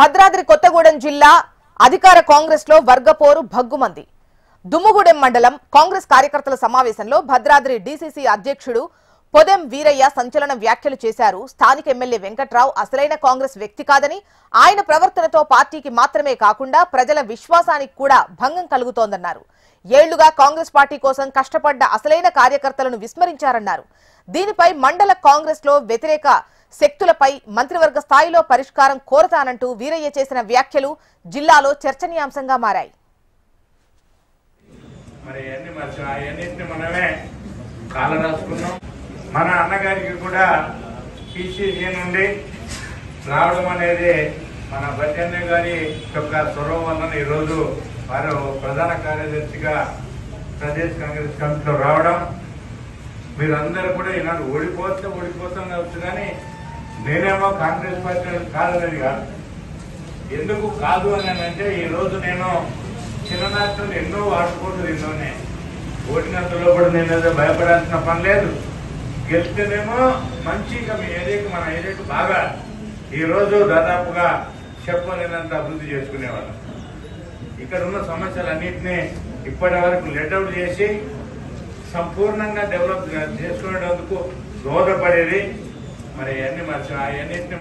భద్రాద్రి కొత్తగూడెం జిల్లా అధికార కాంగ్రెస్ లో వర్గపోరు భగ్గుమంది. దుమ్ముగూడెం మండలం కాంగ్రెస్ కార్యకర్తల సమావేశంలో భద్రాద్రి డీసీసీ అధ్యక్షుడు పొదెం వీరయ్య సంచలన వ్యాఖ్యలు చేశారు. స్థానిక ఎమ్మెల్యే వెంకట్రావు అసలైన కాంగ్రెస్ వ్యక్తి కాదని, ఆయన ప్రవర్తనతో పార్టీకి మాత్రమే కాకుండా ప్రజల విశ్వాసానికి కూడా భంగం కలుగుతోందన్నారు. ఏళ్లుగా కాంగ్రెస్ పార్టీ కోసం కష్టపడ్డ అసలైన కార్యకర్తలను విస్మరించారన్నారు. దీనిపై మండల కాంగ్రెస్ లో వ్యతిరేక శక్తులపై మంత్రివర్గ స్థాయిలో పరిష్కారం కోరతానంటూ వీరయ్య చేసిన వ్యాఖ్యలు జిల్లాలో చర్చనీయాంశంగా మారాయి. మన అన్నగారికి కూడా పీసీసీ నుండి రావడం అనేది మన బచ్చన్న గారి యొక్క చొరవ వలన ఈరోజు వారు ప్రధాన కార్యదర్శిగా ప్రదేశ్ కాంగ్రెస్ కమిటీలో రావడం, మీరందరూ కూడా ఈనాడు ఓడిపోతాం కావచ్చు, కానీ నేనేమో కాంగ్రెస్ పార్టీ కాదనేది కాదు. ఎందుకు కాదు అని అంటే ఈరోజు నేను చిన్ననాటి ఎన్నో ఆడుకోవట్లేదు, ఎన్నోనే ఓటినంతలో కూడా నేను ఏదో భయపడాల్సిన పని లేదు. గెలిస్తేనేమో మంచిగా మీ ఏరియాకి మన ఏరియాకి బాగా ఈరోజు దాదాపుగా చెప్పలేనంత అభివృద్ధి చేసుకునేవాళ్ళం. ఇక్కడ ఉన్న సమస్యలన్నింటినీ ఇప్పటి వరకు లెట్అవుట్ చేసి సంపూర్ణంగా డెవలప్ చేసుకునేందుకు దోహదపడేది. మరి అవన్నీ అవన్నింటినీ